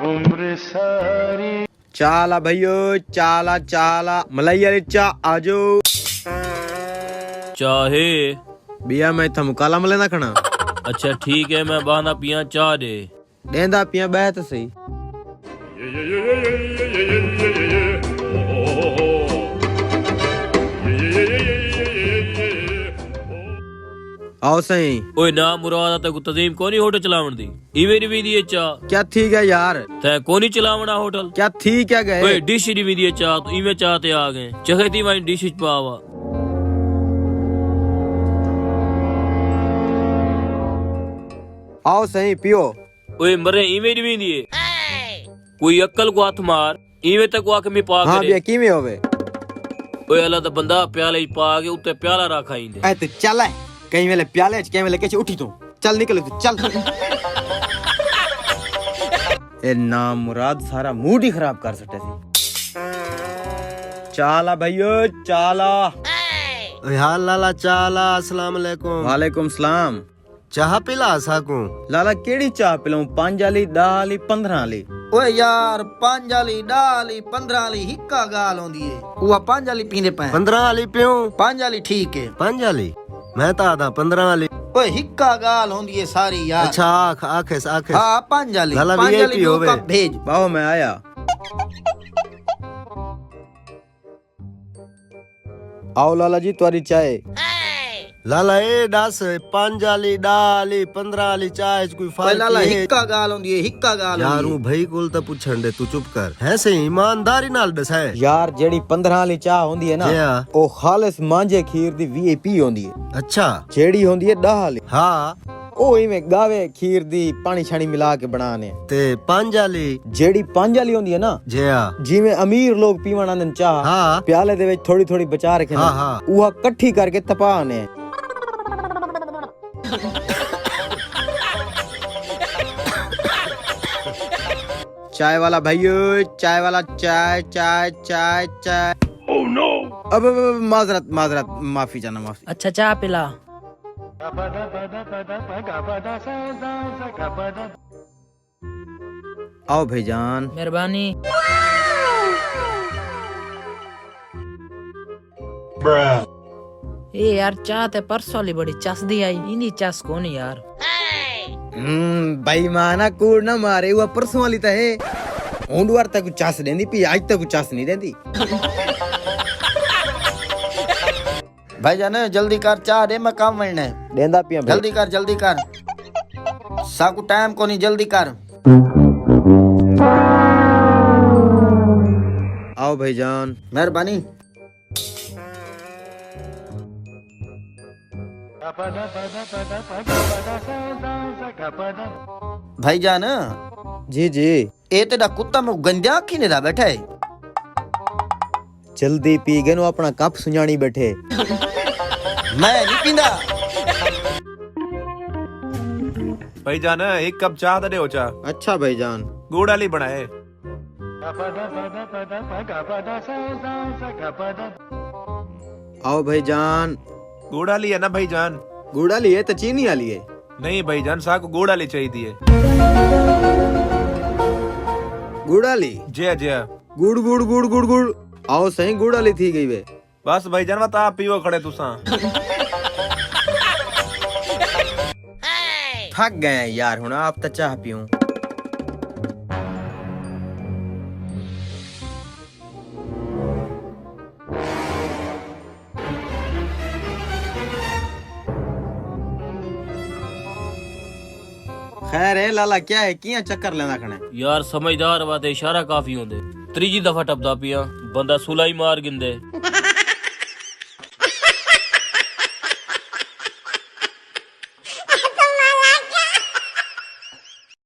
उम्र सारी। चाला भैयो चाला चाला मलाई वाली चा आजो चाहे बिया मैं थम काला मले ना खना। अच्छा ठीक है मैं बहाना पिया चाह दे देंदा पिया बैत सही। आओ सही। ओए ना मुराद ते तजीम कोनी होटल चलावन दी इवे नहीं दी चा क्या ठीक है यार ते कोनी चलावना होटल क्या ठीक है गए। ओए डिश नहीं दी चा तो इवे चाहते आ गए चखेती वाइन डिश पावा। आओ सही पियो। ओए मरे इवे नहीं दी कोई अक्ल को हाथ मार इवे तक आके मैं पा हाँ करे। बिया किवें होवे। ओए अल्लाह दा बंदा प्याले पा के उत्ते प्याला रखा इंदे ए ते चल है कहीं वेले प्याले कहीं वेले कैसे उठी तू चल निकल तू चल। ए नाम मुराद सारा मूड ही खराब कर सटे सी। चाला भैयो चाला। हाल लाला चाला अस्सलाम वालेकुम। वालेकुम सलाम। चाह पिला साकू लाला केड़ी चाह पिलाऊं 5 वाली 10 वाली 15 वाली। ओए यार 5 वाली 10 वाली 15 वाली हिक्का गाल होंदी है उहा 5 वाली पींदे पए 15 वाली पियूं 5 वाली ठीक है 5 वाली मैं तो आधा 15 वाली। ओए हिक्का गाल होंदी है सारी यार। अच्छा आखे हां 5 वाली लाला 5 वाली VIP होवे। कप भेज बाहो मैं आया। आओ लाला जी तुम्हारी चाय। लाला ए 10 5 वाली 10 वाली 15 वाली चाय कोई ओए फर्क लाला है हिक्का गाल होंदी है हिक्का गाल यार होंदी हूं भाई कोल तो पुछण दे तू चुप कर है सही ईमानदारी नाल दसाए यार जेड़ी 15 वाली चाह होंदी है ना जी हाँ। ओ खालिस मांझे खीर दी VIP होंदी है। अच्छा जेड़ी होंदी है 10 वाली हाँ ओ इवें गावे खीर दी पानी छानी मिला के बनाने। ते 5 वाली जेड़ी 5 वाली होंदी है ना जी हाँ जिवें अमीर लोग पीवण आंदन चाह हाँ। प्याले दे विच थोड़ी थोड़ी बचा रखे हाँ, हाँ। उहा इकट्ठी करके तपाने। चाय वाला भैयो चाय वाला चाय चाय चाय चाय। ओह नो अब माजरत माजरत माफी जाना माफी। अच्छा चाह पिला। आओ भाईजान। मेहरबानी। ए यार चाह ते परसों वाली बड़ी चसदी आई इनी चस कोनी यार। भाई माना कूड़ ना मारे हुआ परसों वाली तो है ऊंडवार तक चस देंदी पी आज तक चस नहीं देंदी। भाईजान जल्दी कर चाह दे मैं काम वणना है। देंदा पिया जल्दी कर साकू टाइम कोनी जल्दी कर। आओ भाईजान। मेहरबानी। भाईजान जी जी ए तेरा कुत्ता में गंजा की नहीं बैठा है। जल्दी पी गए नो अपना कप सुझानी बैठे। मैं नहीं पींदा। भाईजान एक कप चाह दे हो चाह। अच्छा भाईजान। गुड़ वाली बनाए। आओ भाईजान। गुड़ वाली है ना भाईजान। गुड़ वाली है तो चीनी वाली है। नहीं भाईजान साको गुड़ वाली चाहिए। गुड़ वाली जय जय गुड़ गुड़ गुड़ गुड़ गुड़। आओ सही गुड़ वाली थी गई वे। बस भाईजान मत आप पीओ खड़े तुसा। थक गए यार हुन आप तो चाह पीऊं। खैर है लाला क्या है किया चक्कर लेना खने। यार समझदार बात है इशारा काफी होंदे त्रीजी दफा टपदा पिया बंदा सुलाई मार गिंदे।